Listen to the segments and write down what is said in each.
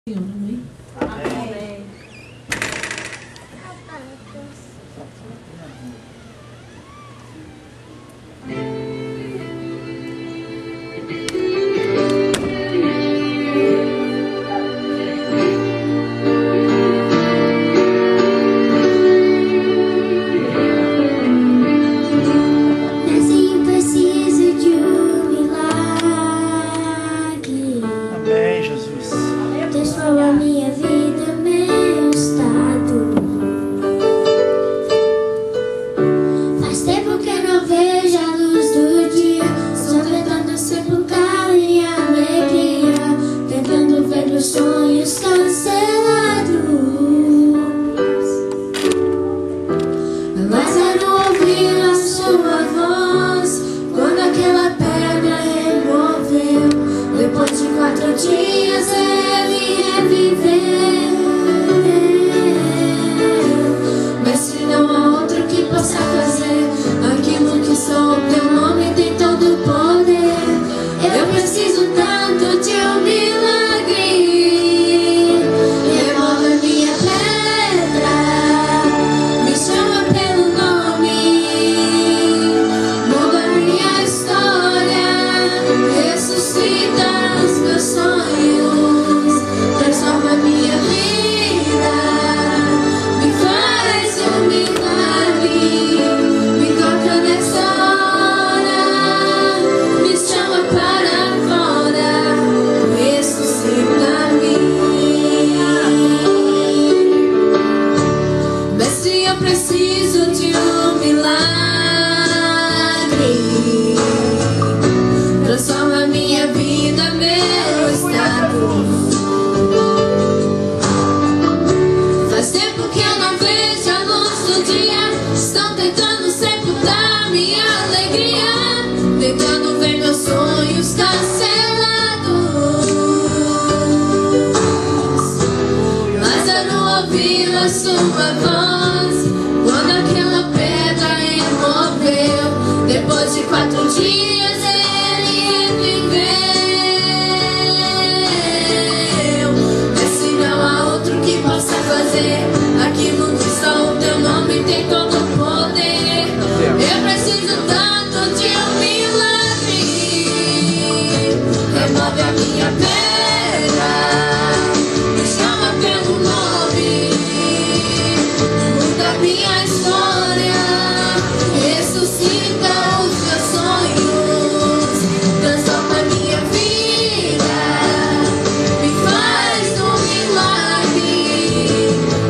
Amém. Amém.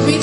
Me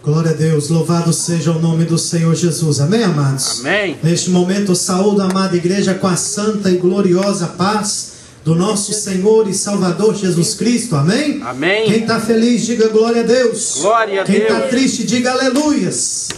Glória a Deus, louvado seja o nome do Senhor Jesus, amém, amados? Amém. Neste momento eu saúdo a amada igreja com a santa e gloriosa paz do nosso Senhor e Salvador Jesus Cristo, amém? Amém. Quem está feliz, diga glória a Deus. Glória a Quem Deus. está triste, diga aleluias.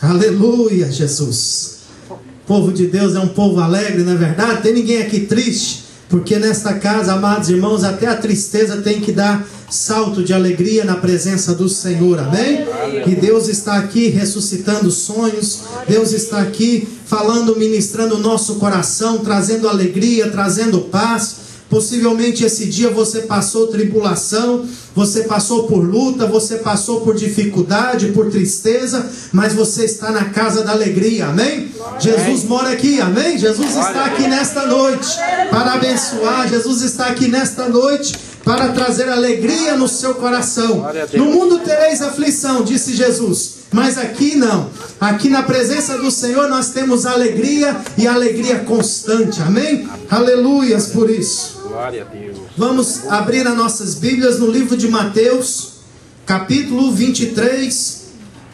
Aleluia, Jesus. O povo de Deus é um povo alegre, não é verdade? Tem ninguém aqui triste, porque nesta casa, amados irmãos, até a tristeza tem que dar salto de alegria na presença do Senhor, amém? E Deus está aqui ressuscitando sonhos, Deus está aqui falando, ministrando o nosso coração, trazendo alegria, trazendo paz. Possivelmente esse dia você passou tribulação, você passou por luta, você passou por dificuldade, por tristeza, mas você está na casa da alegria, amém? Jesus mora aqui, amém? Jesus está aqui nesta noite para abençoar, Jesus está aqui nesta noite para trazer alegria no seu coração. No mundo tereis aflição, disse Jesus, mas aqui não. Aqui na presença do Senhor nós temos alegria e alegria constante, amém? Aleluias por isso. Glória a Deus. Vamos abrir as nossas Bíblias no livro de Mateus, capítulo 23,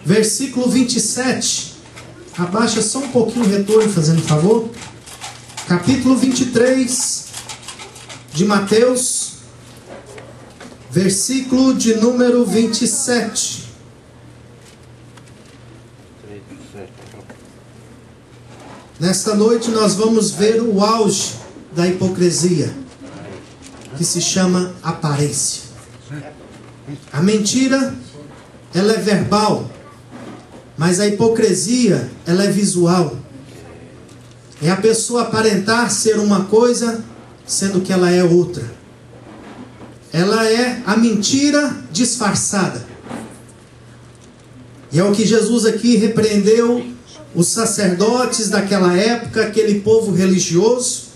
versículo 27. Abaixa só um pouquinho o retorno, fazendo favor. Capítulo 23 de Mateus, versículo de número 27. Nesta noite nós vamos ver o auge da hipocrisia, que se chama aparência. A mentira, ela é verbal, mas a hipocrisia, ela é visual. É a pessoa aparentar ser uma coisa, sendo que ela é outra. Ela é a mentira disfarçada. E é o que Jesus aqui repreendeu os sacerdotes daquela época, aquele povo religioso.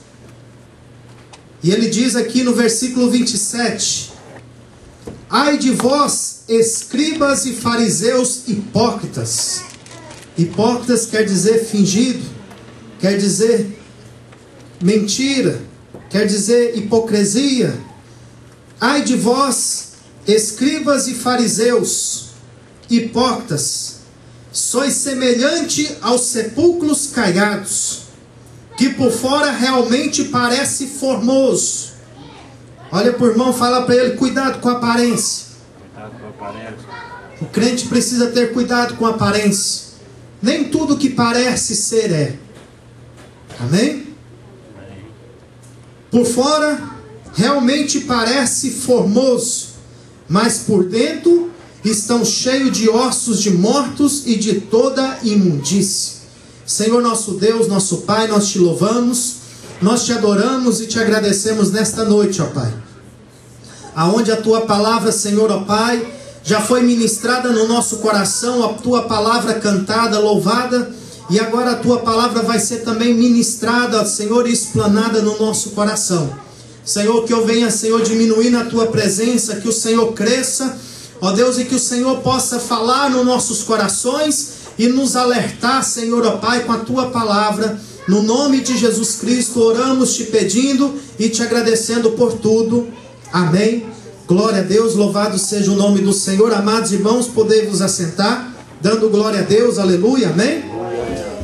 E ele diz aqui no versículo 27: ai de vós, escribas e fariseus hipócritas. Hipócritas quer dizer fingido, quer dizer mentira, quer dizer hipocrisia. Ai de vós, escribas e fariseus hipócritas, sois semelhante aos sepulcros caiados, que por fora realmente parece formoso. Olha para o irmão, fala para ele, cuidado com a aparência. Cuidado com a aparência. O crente precisa ter cuidado com a aparência. Nem tudo que parece ser é. Amém? Por fora realmente parece formoso, mas por dentro estão cheios de ossos de mortos e de toda imundície. Senhor nosso Deus, nosso Pai, nós te louvamos, nós te adoramos e te agradecemos nesta noite, ó Pai. Aonde a tua palavra, Senhor, ó Pai, já foi ministrada no nosso coração, a tua palavra cantada, louvada, e agora a tua palavra vai ser também ministrada, Senhor, e explanada no nosso coração. Senhor, que eu venha, Senhor, diminuir na tua presença, que o Senhor cresça, ó Deus, e que o Senhor possa falar nos nossos corações e nos alertar, Senhor, ó Pai, com a tua palavra. No nome de Jesus Cristo oramos te pedindo e te agradecendo por tudo. Amém. Glória a Deus, louvado seja o nome do Senhor. Amados irmãos, podei-vos assentar, dando glória a Deus, aleluia, amém.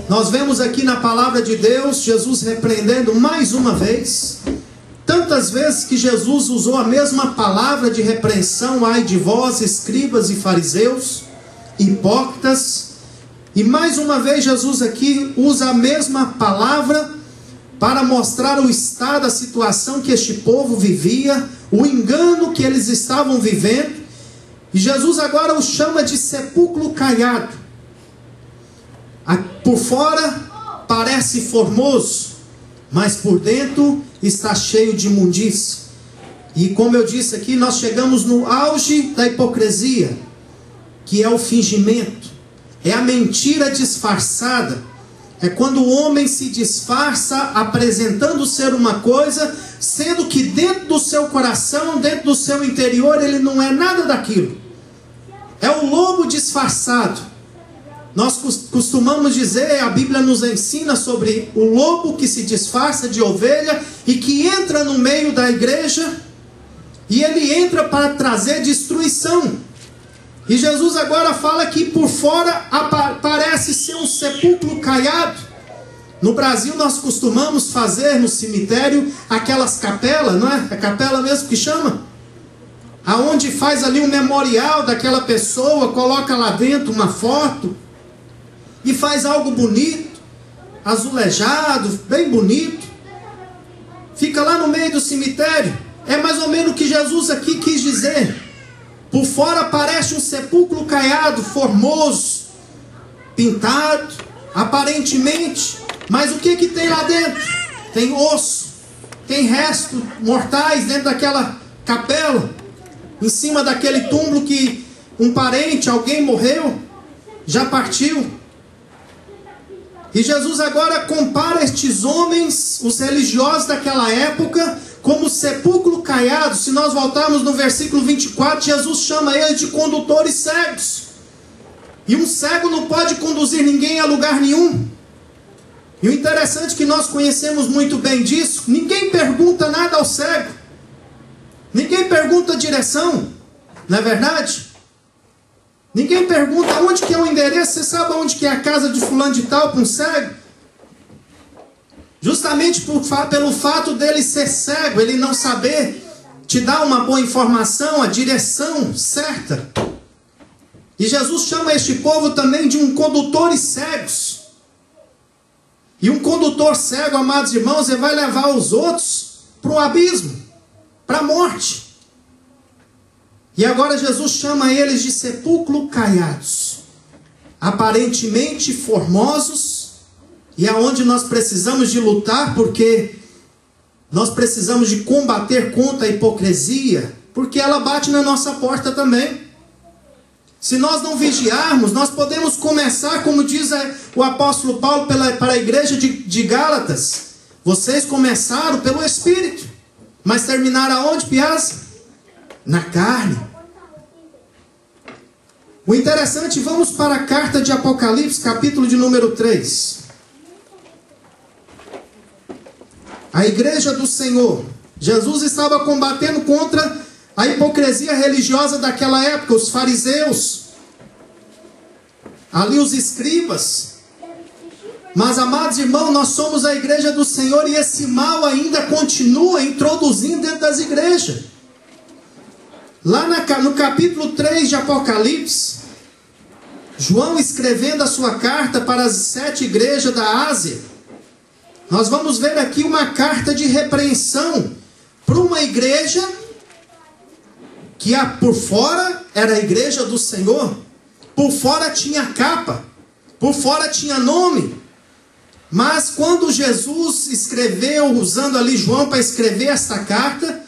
Nós vemos aqui na palavra de Deus, Jesus repreendendo mais uma vez. Tantas vezes que Jesus usou a mesma palavra de repreensão, ai de vós, escribas e fariseus, hipócritas. E mais uma vez Jesus aqui usa a mesma palavra para mostrar o estado, a situação que este povo vivia, o engano que eles estavam vivendo. E Jesus agora os chama de sepulcro caiado. Por fora parece formoso, mas por dentro está cheio de imundície. E como eu disse aqui, nós chegamos no auge da hipocrisia, que é o fingimento. É a mentira disfarçada. É quando o homem se disfarça apresentando ser uma coisa, sendo que dentro do seu coração, dentro do seu interior, ele não é nada daquilo. É o lobo disfarçado. Nós costumamos dizer, a Bíblia nos ensina sobre o lobo que se disfarça de ovelha e que entra no meio da igreja, e ele entra para trazer destruição. E Jesus agora fala que por fora parece ser um sepulcro caiado. No Brasil nós costumamos fazer no cemitério aquelas capelas, não é? É capela mesmo que chama? Aonde faz ali um memorial daquela pessoa, coloca lá dentro uma foto e faz algo bonito, azulejado, bem bonito. Fica lá no meio do cemitério. É mais ou menos o que Jesus aqui quis dizer. Por fora parece um sepulcro caiado, formoso, pintado, aparentemente. Mas o que que tem lá dentro? Tem osso, tem restos mortais dentro daquela capela, em cima daquele túmulo que um parente, alguém morreu, já partiu. E Jesus agora compara estes homens, os religiosos daquela época, como sepulcro caiado. Se nós voltarmos no versículo 24, Jesus chama eles de condutores cegos. E um cego não pode conduzir ninguém a lugar nenhum. E o interessante é que nós conhecemos muito bem disso. Ninguém pergunta nada ao cego. Ninguém pergunta a direção. Não é verdade? Ninguém pergunta onde que é o endereço. Você sabe onde que é a casa de fulano de tal para um cego? Justamente pelo fato dele ser cego, ele não saber te dar uma boa informação, a direção certa. E Jesus chama este povo também de um condutores cegos. E um condutor cego, amados irmãos, ele vai levar os outros para o abismo, para a morte. E agora Jesus chama eles de sepulcro caiados, aparentemente formosos, e aonde nós precisamos de lutar, porque nós precisamos de combater contra a hipocrisia, porque ela bate na nossa porta também. Se nós não vigiarmos, nós podemos começar, como diz o apóstolo Paulo para a igreja de Gálatas. Vocês começaram pelo Espírito, mas terminaram aonde, Piazza? Na carne. O interessante, vamos para a carta de Apocalipse, capítulo de número 3. A igreja do Senhor. Jesus estava combatendo contra a hipocrisia religiosa daquela época, os fariseus, ali os escribas. Mas, amados irmãos, nós somos a igreja do Senhor e esse mal ainda continua introduzindo dentro das igrejas. Lá no capítulo 3 de Apocalipse, João escrevendo a sua carta para as 7 igrejas da Ásia, nós vamos ver aqui uma carta de repreensão para uma igreja que por fora era a igreja do Senhor, por fora tinha capa, por fora tinha nome. Mas quando Jesus escreveu, usando ali João para escrever esta carta,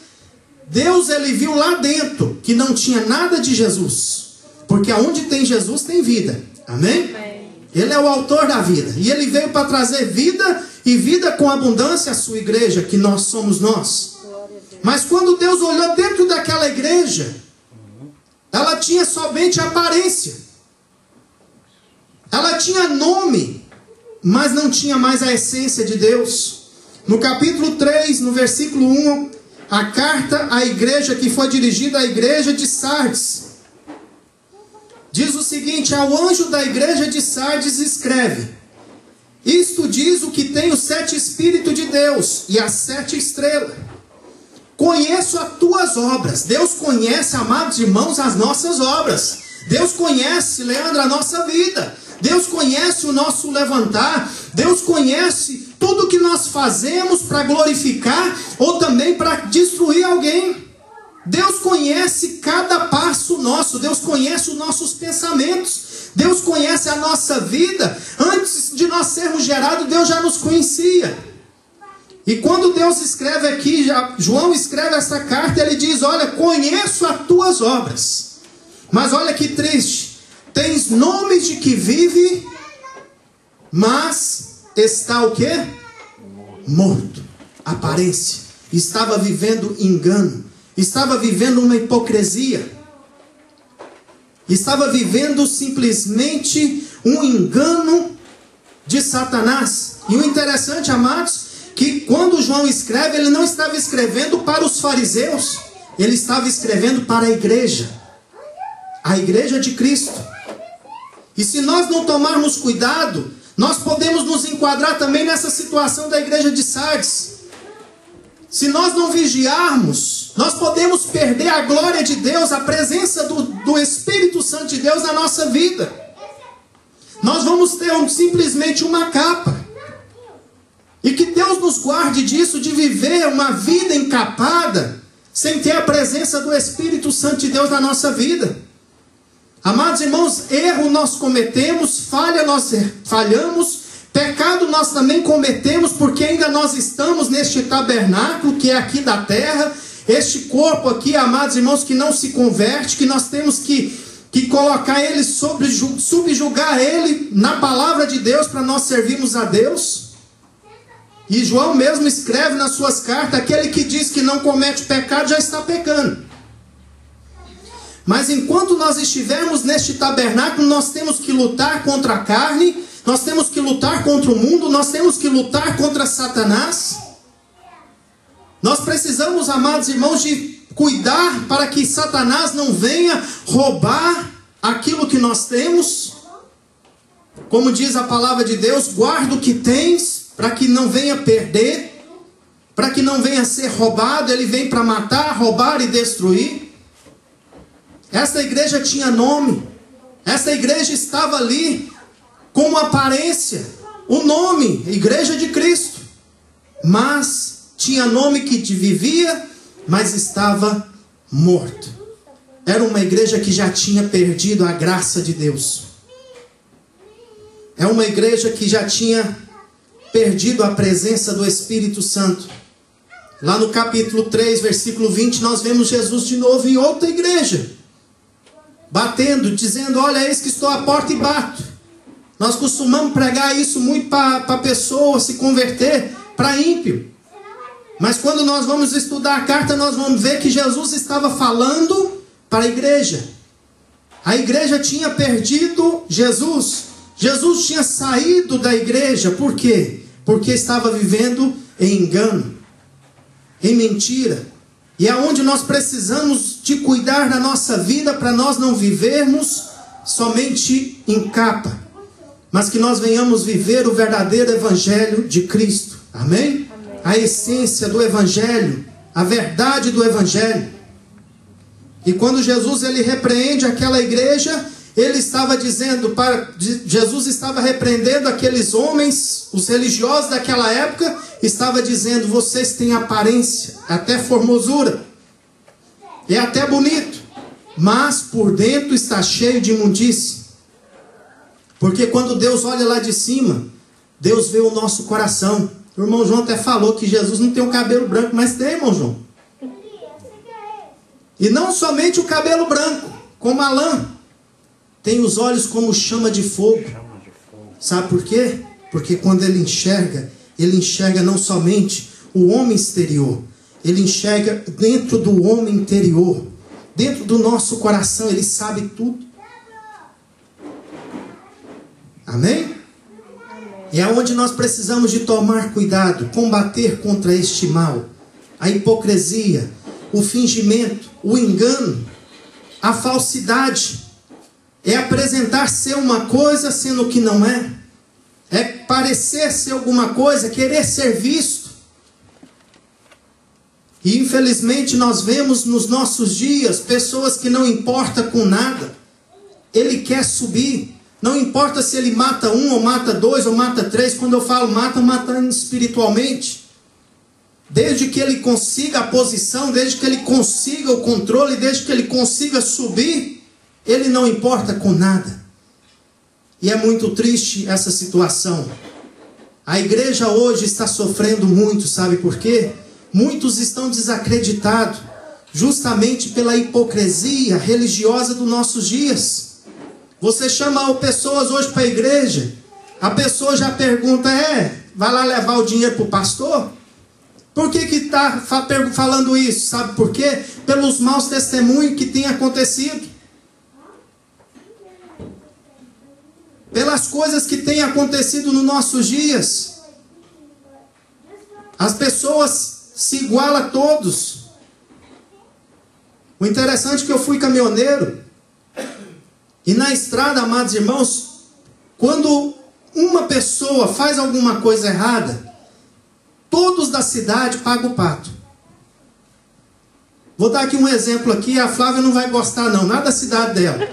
Deus ele viu lá dentro que não tinha nada de Jesus, porque aonde tem Jesus tem vida, amém? Ele é o autor da vida, e ele veio para trazer vida, e vida com abundância à sua igreja, que nós somos nós. Mas quando Deus olhou dentro daquela igreja, ela tinha somente aparência. Ela tinha nome, mas não tinha mais a essência de Deus. No capítulo 3, no versículo 1, a carta à igreja que foi dirigida à igreja de Sardes. Diz o seguinte: ao anjo da igreja de Sardes escreve: isto diz o que tem os 7 Espíritos de Deus e as 7 estrelas. Conheço as tuas obras. Deus conhece, amados irmãos, as nossas obras. Deus conhece, Leandro, a nossa vida. Deus conhece o nosso levantar. Deus conhece tudo que nós fazemos para glorificar ou também para destruir alguém. Deus conhece cada passo nosso. Deus conhece os nossos pensamentos. Deus conhece a nossa vida. Antes de nós sermos gerados, Deus já nos conhecia. E quando Deus escreve aqui, João escreve essa carta, ele diz: olha, conheço as tuas obras. Mas olha que triste. Tens nome de que vive, mas está o quê? Morto. Aparência. Estava vivendo engano. Estava vivendo uma hipocrisia. Estava vivendo simplesmente um engano de Satanás. E o interessante, amados, que quando João escreve, ele não estava escrevendo para os fariseus, ele estava escrevendo para a igreja. A igreja de Cristo. E se nós não tomarmos cuidado, nós podemos nos enquadrar também nessa situação da igreja de Sardes. Se nós não vigiarmos, nós podemos perder a glória de Deus, a presença do Espírito Santo de Deus na nossa vida. Nós vamos ter simplesmente uma capa. E que Deus nos guarde disso, de viver uma vida encapada, sem ter a presença do Espírito Santo de Deus na nossa vida. Amados irmãos, erro nós cometemos, falha nós falhamos, pecado nós também cometemos, porque ainda nós estamos neste tabernáculo que é aqui da terra, este corpo aqui, amados irmãos, que não se converte, que nós temos que colocar ele, subjugar ele na palavra de Deus para nós servirmos a Deus. E João mesmo escreve nas suas cartas, aquele que diz que não comete pecado já está pecando. Mas enquanto nós estivermos neste tabernáculo, nós temos que lutar contra a carne, nós temos que lutar contra o mundo, nós temos que lutar contra Satanás. Nós precisamos, amados irmãos, de cuidar para que Satanás não venha roubar aquilo que nós temos. Como diz a palavra de Deus, guarda o que tens, para que não venha perder, para que não venha ser roubado. Ele vem para matar, roubar e destruir. Esta igreja tinha nome, esta igreja estava ali com uma aparência, o nome, Igreja de Cristo, mas tinha nome que vivia, mas estava morto. Era uma igreja que já tinha perdido a graça de Deus. É uma igreja que já tinha perdido a presença do Espírito Santo. Lá no capítulo 3, versículo 20, nós vemos Jesus de novo em outra igreja, batendo, dizendo, olha, eis que estou à porta e bato. Nós costumamos pregar isso muito para a pessoa se converter, para ímpio. Mas quando nós vamos estudar a carta, nós vamos ver que Jesus estava falando para a igreja. A igreja tinha perdido Jesus. Jesus tinha saído da igreja. Por quê? Porque estava vivendo em engano, em mentira. E é onde nós precisamos de cuidar da nossa vida, para nós não vivermos somente em capa, mas que nós venhamos viver o verdadeiro evangelho de Cristo. Amém? A essência do evangelho, a verdade do evangelho. E quando Jesus ele repreende aquela igreja, ele estava dizendo, Jesus estava repreendendo aqueles homens, os religiosos daquela época, estava dizendo, vocês têm aparência, até formosura, é até bonito, mas por dentro está cheio de imundície. Porque quando Deus olha lá de cima, Deus vê o nosso coração. O irmão João até falou que Jesus não tem o cabelo branco, mas tem, irmão João. E não somente o cabelo branco, como a lã. Tem os olhos como chama de fogo. Sabe por quê? Porque quando ele enxerga não somente o homem exterior, ele enxerga dentro do homem interior, dentro do nosso coração, ele sabe tudo. Amém? E é onde nós precisamos de tomar cuidado, combater contra este mal, a hipocrisia, o fingimento, o engano, a falsidade. É apresentar ser uma coisa sendo que não é. É parecer ser alguma coisa, querer ser visto. E infelizmente nós vemos nos nossos dias pessoas que não importa com nada. Ele quer subir. Não importa se ele mata um, ou mata dois, ou mata três. Quando eu falo mata, matando espiritualmente. Desde que ele consiga a posição, desde que ele consiga o controle, desde que ele consiga subir, ele não importa com nada. E é muito triste essa situação. A igreja hoje está sofrendo muito, sabe por quê? Muitos estão desacreditados, justamente pela hipocrisia religiosa dos nossos dias. Você chama pessoas hoje para a igreja, a pessoa já pergunta, vai lá levar o dinheiro para o pastor? Por que está falando isso? Sabe por quê? Pelos maus testemunhos que tem acontecido. Pelas coisas que têm acontecido nos nossos dias. As pessoas se igualam a todos. O interessante é que eu fui caminhoneiro. E na estrada, amados irmãos, quando uma pessoa faz alguma coisa errada, todos da cidade pagam o pato. Vou dar aqui um exemplo aqui, a Flávia não vai gostar não, nada da cidade dela.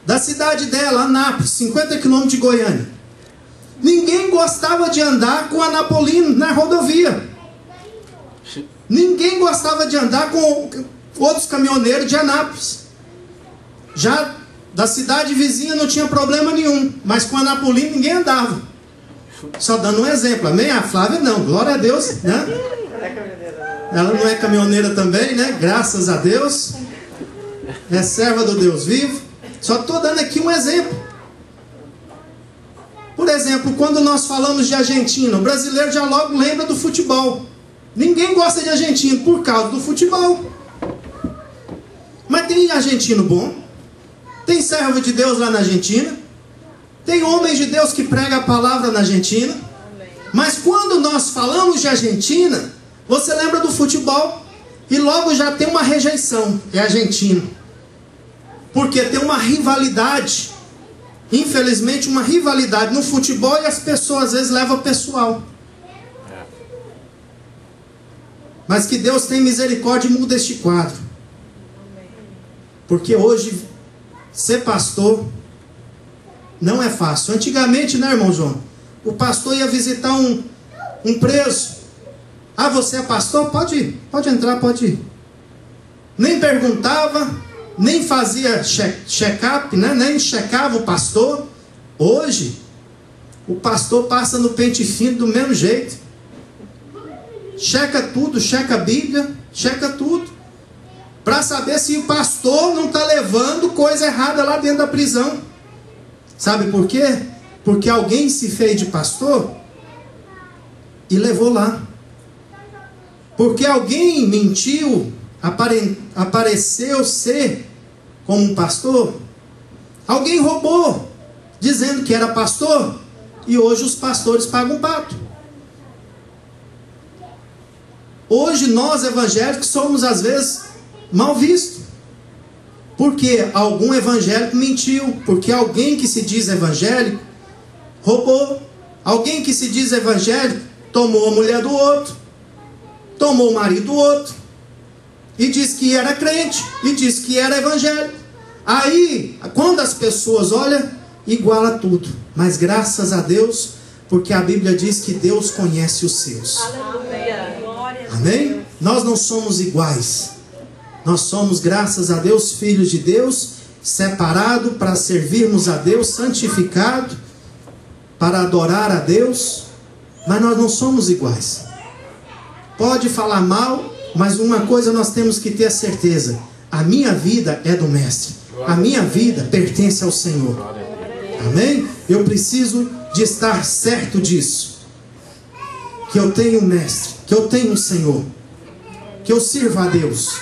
Da cidade dela, Anápolis, 50 quilômetros de Goiânia. Ninguém gostava de andar com Anapolino na rodovia. Ninguém gostava de andar com outros caminhoneiros de Anápolis. Já da cidade vizinha não tinha problema nenhum, mas com Anapolino ninguém andava. Só dando um exemplo, amém? A Flávia não, glória a Deus, né? Ela não é caminhoneira também, né? Graças a Deus. É serva do Deus vivo. Só estou dando aqui um exemplo. Por exemplo, quando nós falamos de Argentina, o brasileiro já logo lembra do futebol. Ninguém gosta de argentino por causa do futebol. Mas tem argentino bom. Tem servo de Deus lá na Argentina. Tem homens de Deus que pregam a palavra na Argentina. Mas quando nós falamos de Argentina, você lembra do futebol e logo já tem uma rejeição. É argentino. Porque tem uma rivalidade. Infelizmente, uma rivalidade no futebol e as pessoas às vezes levam pessoal. Mas que Deus tenha misericórdia e muda este quadro. Porque hoje, ser pastor não é fácil. Antigamente, né, irmão João? O pastor ia visitar um preso. Ah, você é pastor? Pode ir. Pode entrar, pode ir. Nem perguntava, nem fazia check-up, né? Nem checava o pastor. Hoje, o pastor passa no pente fino do mesmo jeito. Checa tudo, checa a Bíblia, checa tudo. Para saber se o pastor não está levando coisa errada lá dentro da prisão. Sabe por quê? Porque alguém se fez de pastor e levou lá. Porque alguém mentiu, apareceu ser como um pastor. Alguém roubou, dizendo que era pastor, e hoje os pastores pagam pato. Hoje nós evangélicos somos às vezes mal vistos. Porque algum evangélico mentiu, porque alguém que se diz evangélico roubou, alguém que se diz evangélico tomou a mulher do outro, tomou o marido do outro, e disse que era crente, e disse que era evangélico. Aí, quando as pessoas olham, iguala tudo. Mas graças a Deus, porque a Bíblia diz que Deus conhece os seus. Aleluia. Amém? Nós não somos iguais. Nós somos, graças a Deus, filhos de Deus, separados para servirmos a Deus, santificados para adorar a Deus. Mas nós não somos iguais. Pode falar mal, mas uma coisa nós temos que ter a certeza: a minha vida é do Mestre, a minha vida pertence ao Senhor. Amém? Eu preciso de estar certo disso, que eu tenho um Mestre, que eu tenho um Senhor, que eu sirvo a Deus,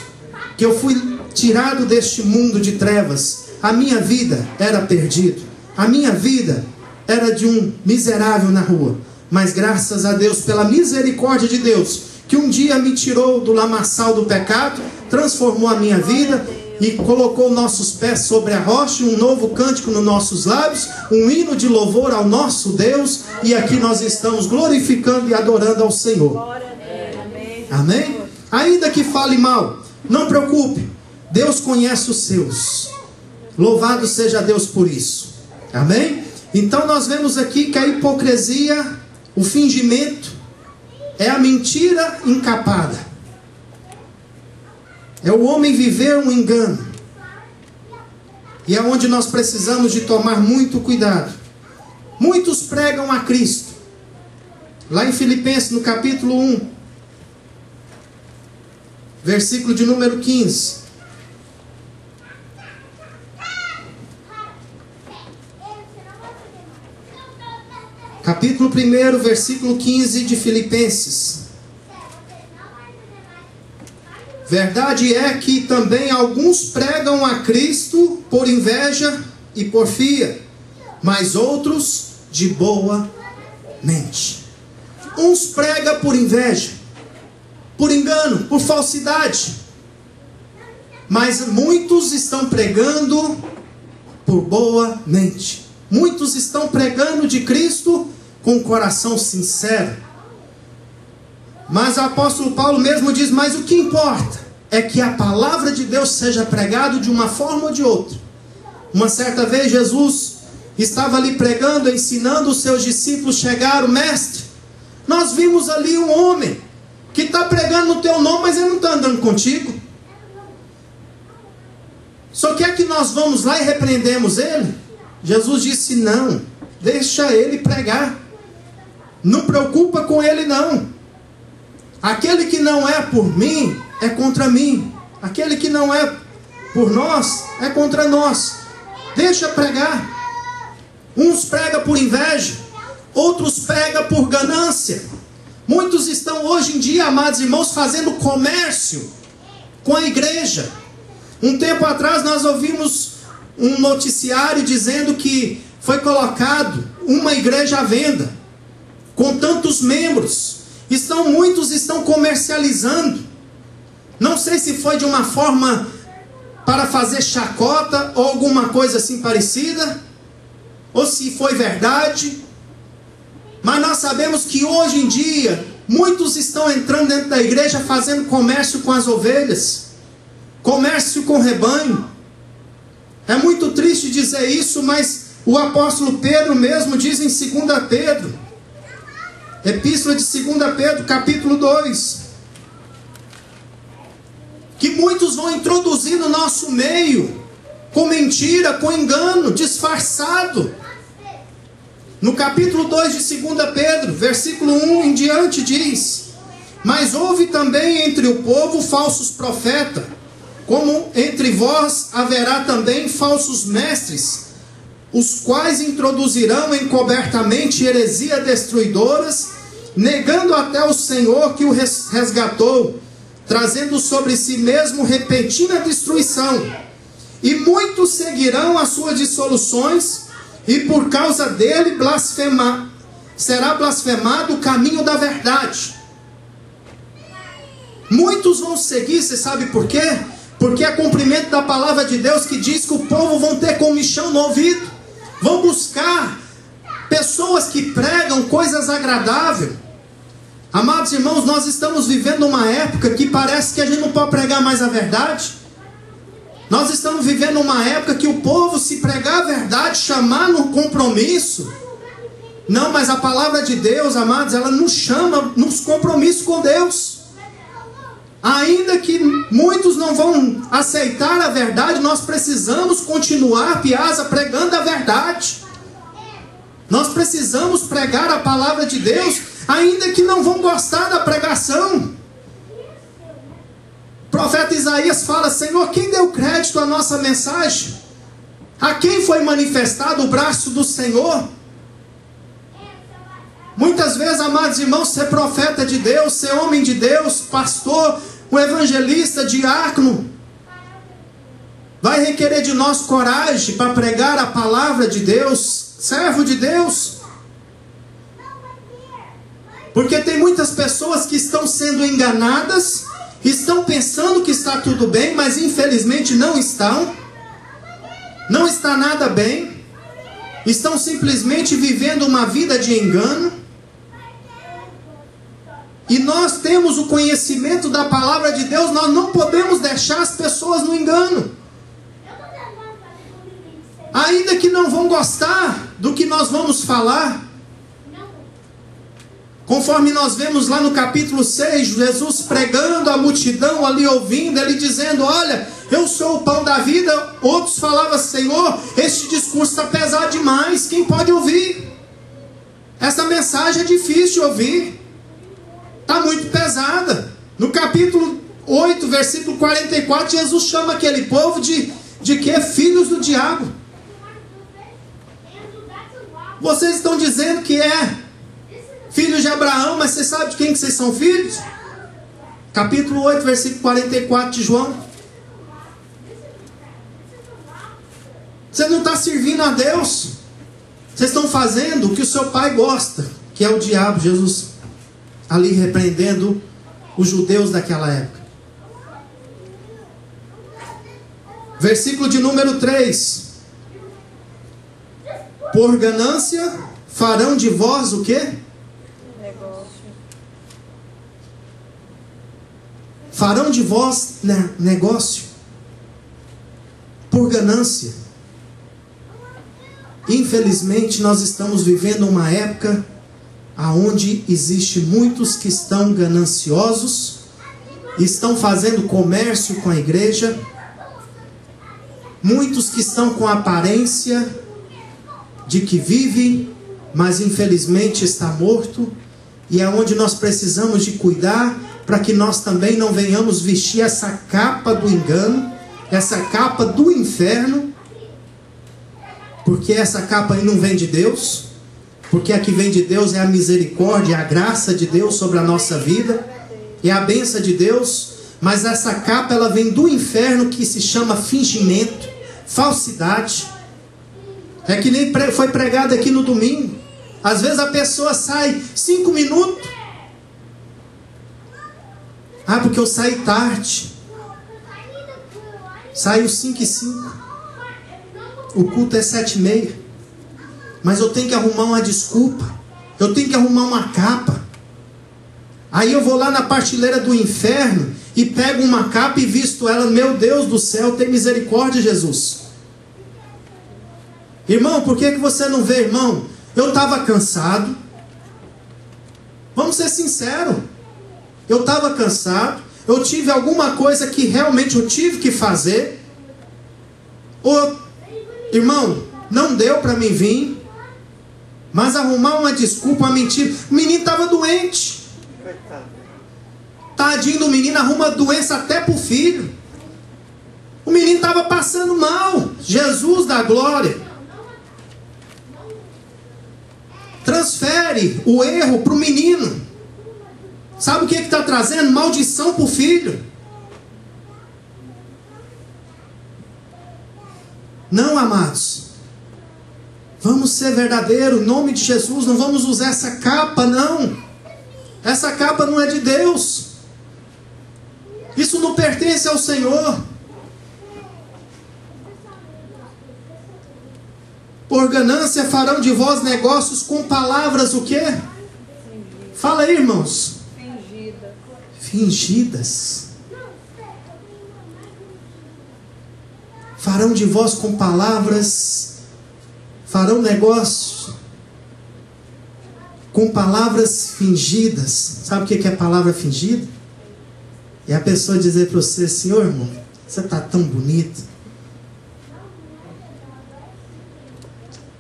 que eu fui tirado deste mundo de trevas. A minha vida era perdido, a minha vida era de um miserável na rua, mas graças a Deus, pela misericórdia de Deus, que um dia me tirou do lamaçal do pecado, transformou a minha vida e colocou nossos pés sobre a rocha, um novo cântico nos nossos lábios, um hino de louvor ao nosso Deus, e aqui nós estamos glorificando e adorando ao Senhor. Amém? Ainda que fale mal, não preocupe, Deus conhece os seus. Louvado seja Deus por isso. Amém? Então nós vemos aqui que a hipocrisia, o fingimento, é a mentira encapada. É o homem viver um engano. E é onde nós precisamos de tomar muito cuidado. Muitos pregam a Cristo. Lá em Filipenses, no capítulo 1, versículo de número 15. Capítulo 1, versículo 15 de Filipenses. Verdade é que também alguns pregam a Cristo por inveja e porfia, mas outros de boa mente. Uns pregam por inveja, por engano, por falsidade, mas muitos estão pregando por boa mente. Muitos estão pregando de Cristo com o coração sincero. Mas o apóstolo Paulo mesmo diz, mas o que importa é que a palavra de Deus seja pregada de uma forma ou de outra. Uma certa vez Jesus estava ali pregando, ensinando os seus discípulos, chegaram, mestre, nós vimos ali um homem que está pregando no teu nome, mas ele não está andando contigo. Só quer que nós vamos lá e repreendemos ele? Jesus disse, não, deixa ele pregar. Não preocupa com ele não. Aquele que não é por mim, é contra mim. Aquele que não é por nós, é contra nós. Deixa pregar. Uns pregam por inveja, outros pregam por ganância. Muitos estão hoje em dia, amados irmãos, fazendo comércio com a igreja. Um tempo atrás nós ouvimos um noticiário dizendo que foi colocado uma igreja à venda, com tantos membros. Muitos estão comercializando. Não sei se foi de uma forma para fazer chacota ou alguma coisa assim parecida, ou se foi verdade. Mas nós sabemos que hoje em dia muitos estão entrando dentro da igreja fazendo comércio com as ovelhas, comércio com rebanho. É muito triste dizer isso, mas o apóstolo Pedro mesmo diz em 2 Pedro, Epístola de 2 Pedro, capítulo 2, que muitos vão introduzir no nosso meio, com mentira, com engano, disfarçado. No capítulo 2 de 2 Pedro, versículo 1 em diante diz, mas houve também entre o povo falsos profetas, como entre vós haverá também falsos mestres, os quais introduzirão encobertamente heresias destruidoras, negando até o Senhor que o resgatou, trazendo sobre si mesmo repentina destruição. E muitos seguirão as suas dissoluções, e por causa dele será blasfemado o caminho da verdade. Muitos vão seguir, você sabe por quê? Porque é cumprimento da palavra de Deus que diz que o povo vão ter comichão no ouvido, vão buscar pessoas que pregam coisas agradáveis. Amados irmãos, nós estamos vivendo uma época que parece que a gente não pode pregar mais a verdade. Nós estamos vivendo uma época que o povo, se pregar a verdade, chamar no compromisso. Não, mas a palavra de Deus, amados, ela nos chama nos compromissos com Deus. Ainda que muitos não vão aceitar a verdade, nós precisamos continuar, Piazza, pregando a verdade. Nós precisamos pregar a palavra de Deus, ainda que não vão gostar da pregação. O profeta Isaías fala, Senhor, quem deu crédito à nossa mensagem? A quem foi manifestado o braço do Senhor? Muitas vezes, amados irmãos, ser profeta de Deus, ser homem de Deus, pastor, um evangelista, diácono, vai requerer de nós coragem para pregar a palavra de Deus, servo de Deus. Porque tem muitas pessoas que estão sendo enganadas, estão pensando que está tudo bem, mas infelizmente não estão. Não está nada bem. Estão simplesmente vivendo uma vida de engano. E nós temos o conhecimento da palavra de Deus, nós não podemos deixar as pessoas no engano. Ainda que não vão gostar do que nós vamos falar. Conforme nós vemos lá no capítulo 6, Jesus pregando a multidão ali ouvindo, ele dizendo, olha, eu sou o pão da vida. Outros falavam, Senhor, este discurso está pesado demais, quem pode ouvir? Essa mensagem é difícil de ouvir, está muito pesada. No capítulo 8, versículo 44, Jesus chama aquele povo de quê? Filhos do diabo. Vocês estão dizendo que é filhos de Abraão, mas você sabe de quem que vocês são filhos? Capítulo 8, versículo 44 de João. Você não está servindo a Deus. Vocês estão fazendo o que o seu pai gosta, que é o diabo. Jesus ali repreendendo os judeus daquela época. Versículo de número 3. Por ganância farão de vós o quê? Farão de vós negócio. Por ganância. Infelizmente nós estamos vivendo uma época onde existe muitos que estão gananciosos, estão fazendo comércio com a igreja, muitos que estão com a aparência de que vive, mas infelizmente está morto, e é onde nós precisamos de cuidar para que nós também não venhamos vestir essa capa do engano, essa capa do inferno, porque essa capa aí não vem de Deus, porque a que vem de Deus é a misericórdia, a graça de Deus sobre a nossa vida, é a bênção de Deus, mas essa capa ela vem do inferno, que se chama fingimento, falsidade. É que nem foi pregado aqui no domingo. Às vezes a pessoa sai 5 minutos. Porque eu saí tarde. Saiu 5:05. O culto é 7:30. Mas eu tenho que arrumar uma desculpa. Eu tenho que arrumar uma capa. Aí eu vou lá na partilheira do inferno e pego uma capa e visto ela. Meu Deus do céu, tem misericórdia, Jesus. Irmão, por que você não vê, irmão? Eu estava cansado. Vamos ser sinceros. Eu estava cansado. Eu tive alguma coisa que realmente eu tive que fazer. Irmão, não deu para mim vir. Mas arrumar uma desculpa, uma mentira. O menino estava doente. Tadinho do menino, arruma doença até para o filho. O menino estava passando mal. Jesus da glória. Transfere o erro para o menino. Sabe o que está trazendo? Maldição para o filho. Não, amados. Vamos ser verdadeiros. Em nome de Jesus, não vamos usar essa capa, não. Essa capa não é de Deus. Isso não pertence ao Senhor. Por ganância farão de vós negócios com palavras o quê? Fala aí, irmãos. Fingidas. Farão de vós com palavras. Farão negócio com palavras fingidas. Sabe o que é palavra fingida? É a pessoa dizer para você: Senhor, irmão, você está tão bonito.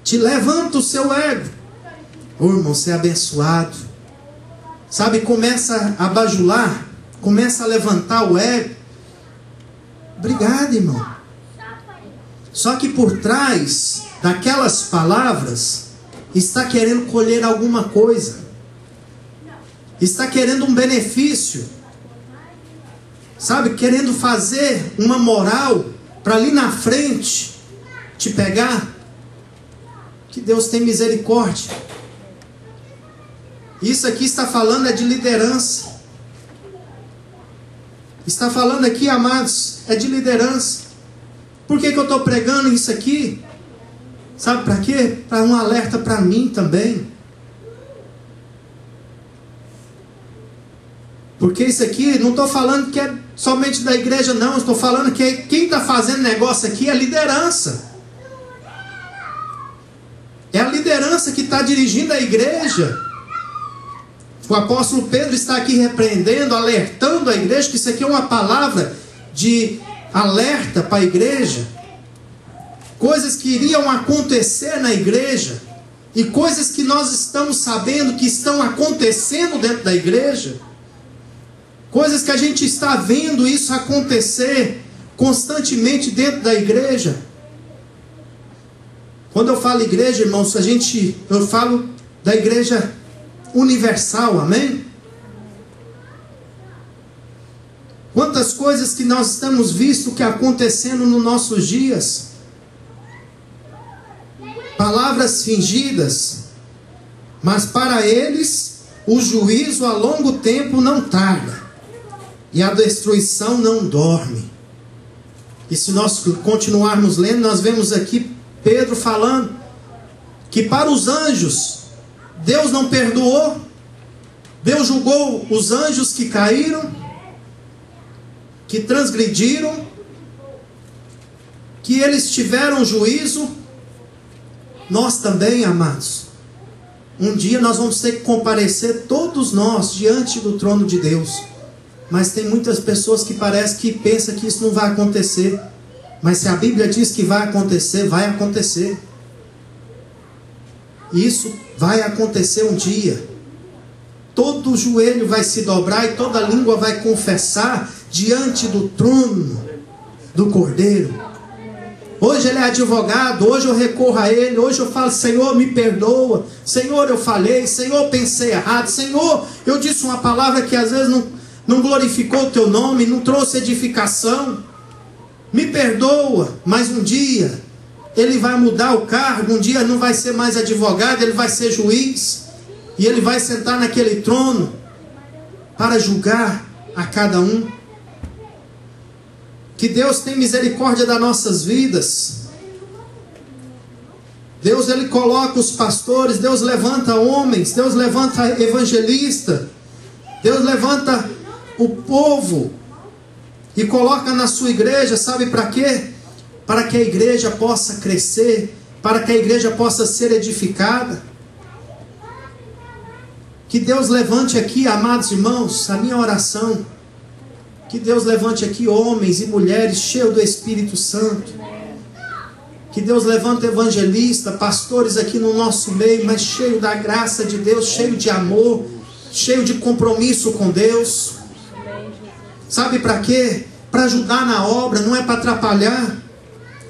Te levanta o seu ego. Irmão, você é abençoado. Sabe, começa a bajular. Começa a levantar o ego. Obrigado, irmão. Só que por trás daquelas palavras está querendo colher alguma coisa. Está querendo um benefício. Sabe, querendo fazer uma moral para ali na frente te pegar. Que Deus tem misericórdia. Isso aqui está falando é de liderança. Está falando aqui, amados, é de liderança. Por que eu estou pregando isso aqui? Sabe para quê? Para um alerta para mim também. Porque isso aqui, não estou falando que é somente da igreja, não. Estou falando que quem está fazendo negócio aqui é a liderança. É a liderança que está dirigindo a igreja. O apóstolo Pedro está aqui repreendendo, alertando a igreja, que isso aqui é uma palavra de alerta para a igreja. Coisas que iriam acontecer na igreja. E coisas que nós estamos sabendo que estão acontecendo dentro da igreja. Coisas que a gente está vendo isso acontecer constantemente dentro da igreja. Quando eu falo igreja, irmãos, eu falo da igreja universal, amém? Quantas coisas que nós estamos vendo que acontecendo nos nossos dias. Palavras fingidas, mas para eles o juízo a longo tempo não tarda, e a destruição não dorme. E se nós continuarmos lendo, nós vemos aqui Pedro falando que para os anjos Deus não perdoou, Deus julgou os anjos que caíram, que transgrediram, que eles tiveram juízo. Nós também, amados, um dia nós vamos ter que comparecer todos nós diante do trono de Deus. Mas tem muitas pessoas que parece que pensam que isso não vai acontecer. Mas se a Bíblia diz que vai acontecer, vai acontecer. Isso vai acontecer um dia. Todo joelho vai se dobrar e toda língua vai confessar diante do trono do Cordeiro. Hoje ele é advogado, hoje eu recorro a ele, hoje eu falo: Senhor, me perdoa, Senhor, eu falei, Senhor, pensei errado, Senhor, eu disse uma palavra que às vezes não glorificou o teu nome, não trouxe edificação, me perdoa. Mas um dia ele vai mudar o cargo, um dia não vai ser mais advogado, ele vai ser juiz, e ele vai sentar naquele trono para julgar a cada um. Que Deus tenha misericórdia das nossas vidas. Deus, ele coloca os pastores, Deus levanta homens, Deus levanta evangelista, Deus levanta o povo e coloca na sua igreja, sabe para quê? Para que a igreja possa crescer, para que a igreja possa ser edificada. Que Deus levante aqui, amados irmãos, a minha oração, que Deus levante aqui homens e mulheres cheios do Espírito Santo. Que Deus levante evangelistas, pastores aqui no nosso meio, mas cheio da graça de Deus, cheio de amor, cheio de compromisso com Deus. Sabe para quê? Para ajudar na obra, não é para atrapalhar.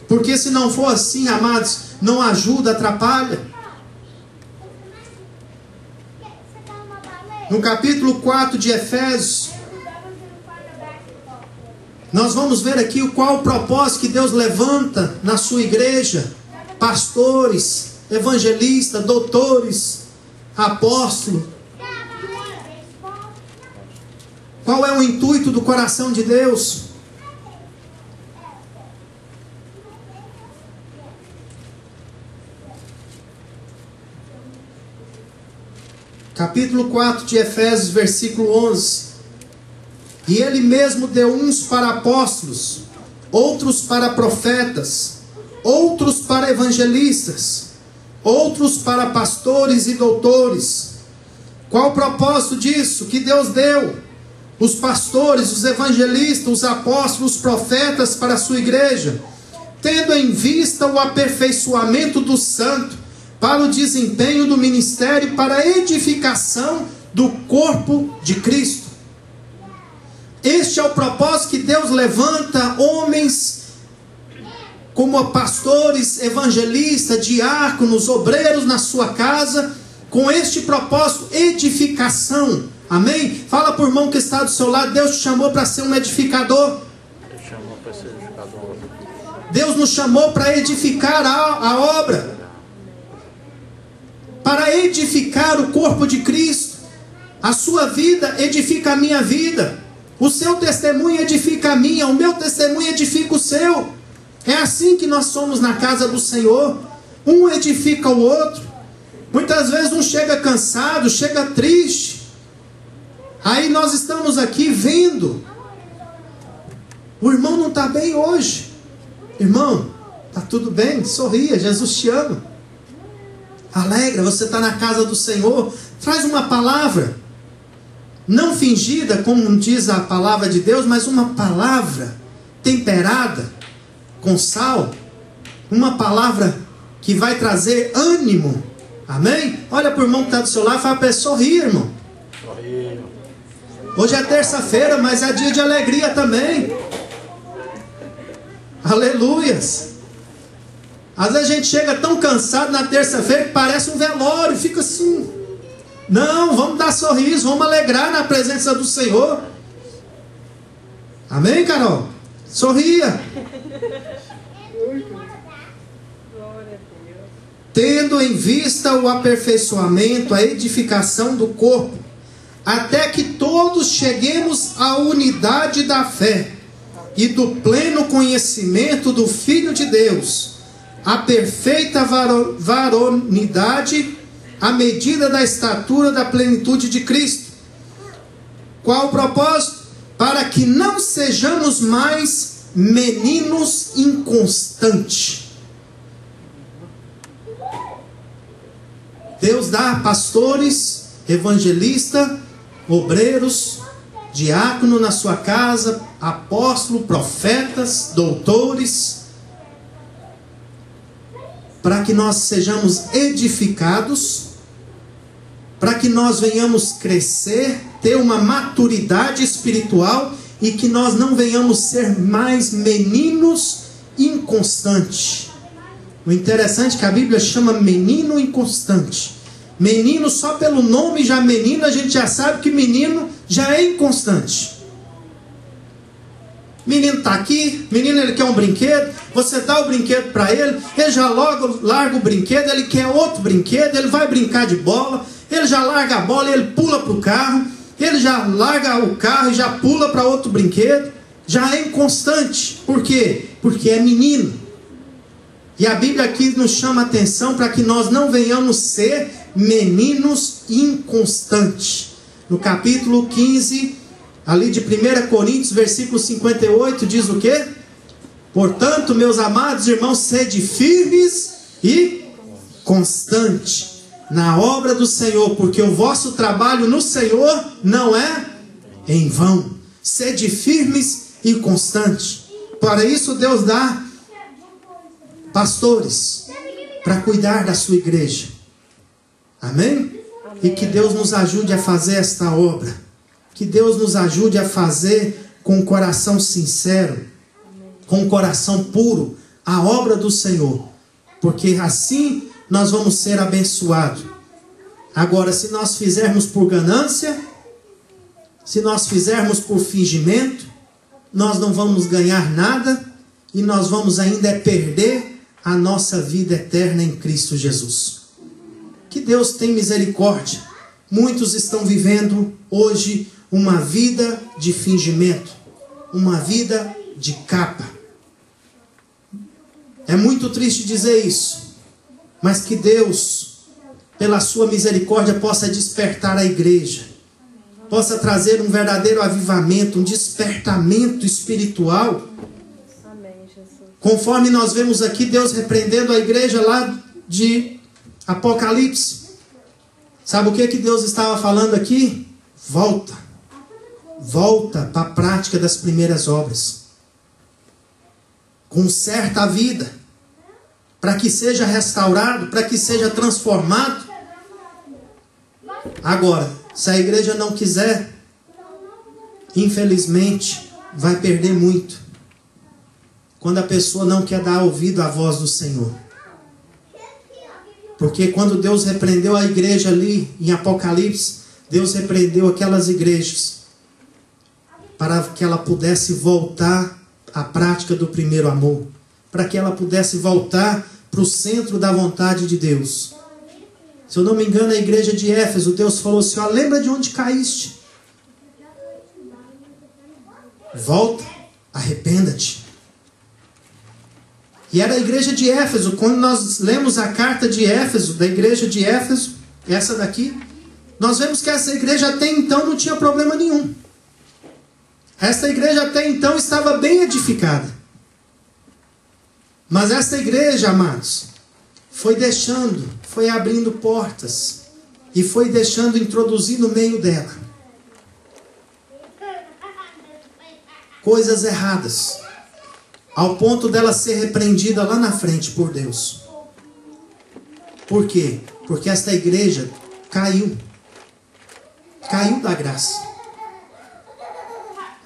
Porque se não for assim, amados, não ajuda, atrapalha. No capítulo 4 de Efésios, nós vamos ver aqui qual o propósito que Deus levanta na sua igreja: pastores, evangelistas, doutores, apóstolos. Qual é o intuito do coração de Deus? Capítulo 4 de Efésios, versículo 11. E ele mesmo deu uns para apóstolos, outros para profetas, outros para evangelistas, outros para pastores e doutores. Qual o propósito disso? Que Deus deu os pastores, os evangelistas, os apóstolos, os profetas para a sua igreja, tendo em vista o aperfeiçoamento do santo, para o desempenho do ministério, para a edificação do corpo de Cristo. Este é o propósito que Deus levanta homens como pastores, evangelistas, diáconos, obreiros na sua casa, com este propósito: edificação. Amém? Fala para o irmão que está do seu lado: Deus te chamou para ser um edificador. Deus nos chamou para edificar a obra, para edificar o corpo de Cristo. A sua vida edifica a minha vida. O seu testemunho edifica a minha, o meu testemunho edifica o seu. É assim que nós somos na casa do Senhor. Um edifica o outro. Muitas vezes um chega cansado, chega triste. Aí nós estamos aqui vendo: o irmão não está bem hoje. Irmão, está tudo bem? Sorria, Jesus te ama. Alegra, você está na casa do Senhor. Traz uma palavra, não fingida, como diz a palavra de Deus, mas uma palavra temperada com sal, uma palavra que vai trazer ânimo. Amém? Olha para o irmão que está do seu lado e fala para ele: sorri, irmão. Hoje é terça-feira, mas é dia de alegria também. Aleluias. Às vezes a gente chega tão cansado na terça-feira que parece um velório, fica assim. Não, vamos dar sorriso, vamos alegrar na presença do Senhor. Amém, Carol? Sorria. Tendo em vista o aperfeiçoamento, a edificação do corpo, até que todos cheguemos à unidade da fé e do pleno conhecimento do Filho de Deus, a perfeita varonidade, à medida da estatura da plenitude de Cristo. Qual o propósito? Para que não sejamos mais meninos inconstantes. Deus dá pastores, evangelistas, obreiros, diácono na sua casa, apóstolos, profetas, doutores, para que nós sejamos edificados, para que nós venhamos crescer, ter uma maturidade espiritual e que nós não venhamos ser mais meninos inconstantes. O interessante é que a Bíblia chama menino inconstante. Menino, só pelo nome já menino, a gente já sabe que menino já é inconstante. Menino está aqui, menino ele quer um brinquedo, você dá o brinquedo para ele já logo larga o brinquedo, ele quer outro brinquedo, ele vai brincar de bola, ele já larga a bola e ele pula para o carro, ele já larga o carro e já pula para outro brinquedo, já é inconstante. Por quê? Porque é menino. E a Bíblia aqui nos chama a atenção para que nós não venhamos ser meninos inconstantes. No capítulo 15, ali de 1 Coríntios, versículo 58, diz o quê? Portanto, meus amados irmãos, sede firmes e constantes na obra do Senhor, porque o vosso trabalho no Senhor não é em vão. Sede firmes e constantes. Para isso Deus dá pastores para cuidar da sua igreja. Amém? E que Deus nos ajude a fazer esta obra. Que Deus nos ajude a fazer com um coração sincero, com um coração puro, a obra do Senhor. Porque assim nós vamos ser abençoados. Agora, se nós fizermos por ganância, se nós fizermos por fingimento, nós não vamos ganhar nada e nós vamos ainda perder a nossa vida eterna em Cristo Jesus. Que Deus tenha misericórdia. Muitos estão vivendo hoje uma vida de fingimento, uma vida de capa. É muito triste dizer isso, mas que Deus, pela sua misericórdia, possa despertar a igreja, possa trazer um verdadeiro avivamento, um despertamento espiritual. Conforme nós vemos aqui, Deus repreendendo a igreja lá de Apocalipse. Sabe o que Deus estava falando aqui? Volta para a prática das primeiras obras. Conserta a vida, para que seja restaurado, para que seja transformado. Agora, se a igreja não quiser, infelizmente, vai perder muito. Quando a pessoa não quer dar ouvido à voz do Senhor. Porque quando Deus repreendeu a igreja ali em Apocalipse, Deus repreendeu aquelas igrejas para que ela pudesse voltar à prática do primeiro amor, para que ela pudesse voltar para o centro da vontade de Deus. Se eu não me engano, a igreja de Éfeso, Deus falou assim: ó, lembra de onde caíste? Volta, arrependa-te. E era a igreja de Éfeso. Quando nós lemos a carta de Éfeso, da igreja de Éfeso, essa daqui, nós vemos que essa igreja até então não tinha problema nenhum. Esta igreja até então estava bem edificada. Mas esta igreja, amados, foi deixando, foi abrindo portas e foi deixando introduzir no meio dela coisas erradas, ao ponto dela ser repreendida lá na frente por Deus. Por quê? Porque esta igreja caiu da graça.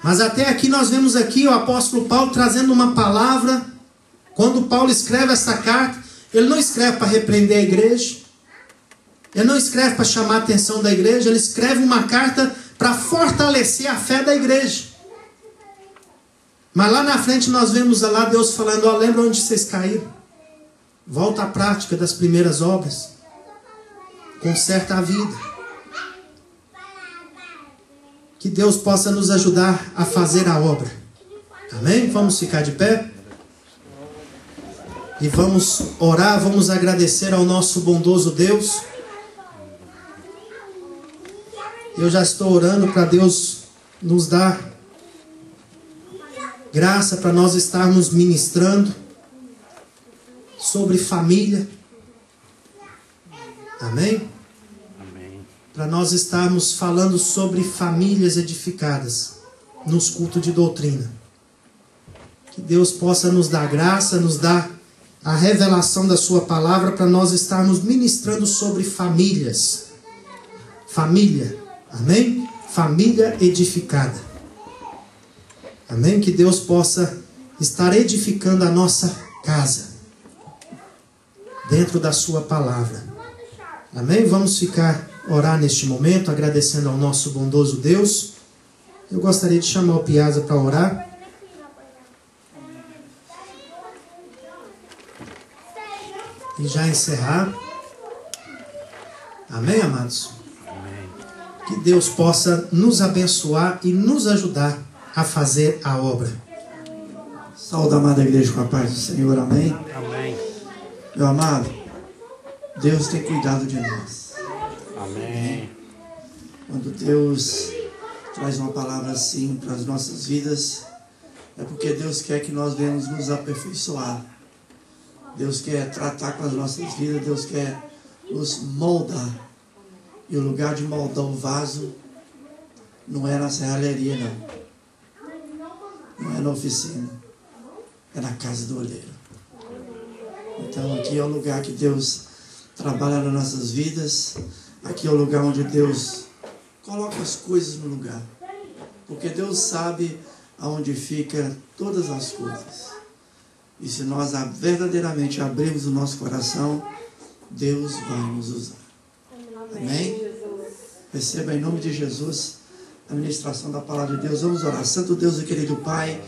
Mas até aqui nós vemos aqui o apóstolo Paulo trazendo uma palavra. Quando Paulo escreve essa carta, ele não escreve para repreender a igreja, ele não escreve para chamar a atenção da igreja, ele escreve uma carta para fortalecer a fé da igreja. Mas lá na frente nós vemos lá Deus falando: ó, lembra onde vocês caíram? Volta à prática das primeiras obras. Conserta a vida. Que Deus possa nos ajudar a fazer a obra. Amém? Vamos ficar de pé? E vamos orar, vamos agradecer ao nosso bondoso Deus. Eu já estou orando para Deus nos dar graça para nós estarmos ministrando sobre família. Amém? Amém. Para nós estarmos falando sobre famílias edificadas nos cultos de doutrina. Que Deus possa nos dar graça, nos dar a revelação da sua palavra para nós estarmos ministrando sobre famílias. Família. Amém? Família edificada. Amém? Que Deus possa estar edificando a nossa casa dentro da sua palavra. Amém? Vamos orar neste momento, agradecendo ao nosso bondoso Deus. Eu gostaria de chamar o Piazza para orar. E já encerrar. Amém, amados? Amém. Que Deus possa nos abençoar e nos ajudar a fazer a obra. Saúde, amada igreja, com a paz do Senhor, amém? Amém. Meu amado, Deus tem cuidado de nós. Amém. Quando Deus traz uma palavra assim para as nossas vidas, é porque Deus quer que nós venhamos nos aperfeiçoar. Deus quer tratar com as nossas vidas, Deus quer nos moldar. E o lugar de moldar o vaso não é na serralheria, não. Não é na oficina. É na casa do oleiro. Então aqui é o lugar que Deus trabalha nas nossas vidas. Aqui é o lugar onde Deus coloca as coisas no lugar. Porque Deus sabe aonde fica todas as coisas. E se nós verdadeiramente abrirmos o nosso coração, Deus vai nos usar. Amém? Receba em nome de Jesus a ministração da palavra de Deus. Vamos orar. Santo Deus e querido Pai,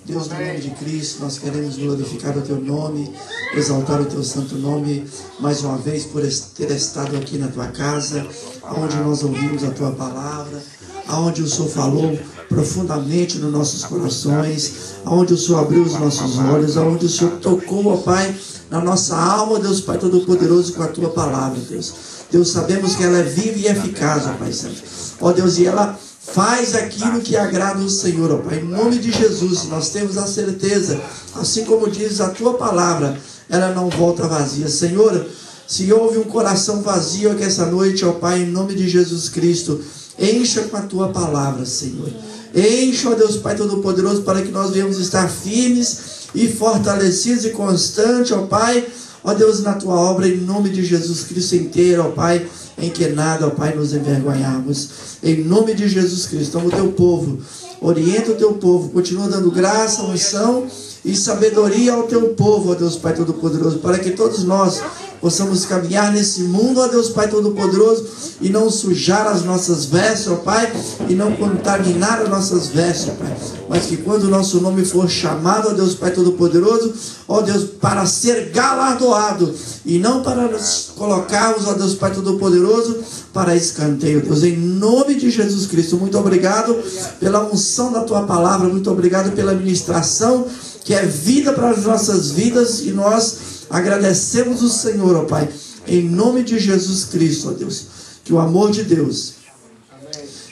Deus, no nome de Cristo, nós queremos glorificar o Teu nome, exaltar o Teu santo nome, mais uma vez por ter estado aqui na Tua casa, onde nós ouvimos a Tua palavra, aonde o Senhor falou profundamente nos nossos corações, aonde o Senhor abriu os nossos olhos, aonde o Senhor tocou, ó Pai, na nossa alma, Deus Pai Todo-Poderoso, com a Tua palavra, Deus. Deus, sabemos que ela é viva e eficaz, ó Pai Santo. Ó Deus, e ela faz aquilo que agrada o Senhor, ó Pai. Em nome de Jesus, nós temos a certeza, assim como diz a Tua palavra, ela não volta vazia. Senhor, se houve um coração vazio aqui essa noite, ó Pai, em nome de Jesus Cristo, encha com a Tua palavra, Senhor. Encha, ó Deus Pai Todo-Poderoso, para que nós venhamos estar firmes e fortalecidos e constantes, ó Pai, ó Deus, na Tua obra, em nome de Jesus Cristo inteiro, ó Pai, em que nada, ó Pai, nos envergonhamos. Em nome de Jesus Cristo, então o Teu povo, orienta o Teu povo, continua dando graça, unção e sabedoria ao Teu povo, ó Deus Pai Todo-Poderoso, para que todos nós possamos caminhar nesse mundo, ó Deus Pai Todo-Poderoso, e não sujar as nossas vestes, ó Pai, e não contaminar as nossas vestes, ó Pai, mas que quando o nosso nome for chamado, ó Deus Pai Todo-Poderoso, ó Deus, para ser galardoado, e não para nos colocarmos, ó Deus Pai Todo-Poderoso, para escanteio, Deus, em nome de Jesus Cristo. Muito obrigado pela unção da Tua palavra, muito obrigado pela ministração, que é vida para as nossas vidas, e nós agradecemos o Senhor, ó Pai, em nome de Jesus Cristo, ó Deus. Que o amor de Deus,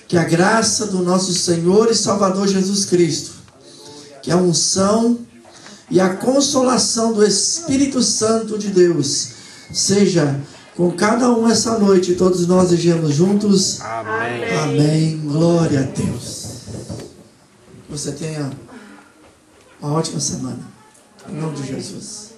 que a graça do nosso Senhor e Salvador Jesus Cristo, que a unção e a consolação do Espírito Santo de Deus seja com cada um essa noite, e todos nós estejamos juntos. Amém. Amém. Glória a Deus. Que você tenha uma ótima semana. Em nome de Jesus.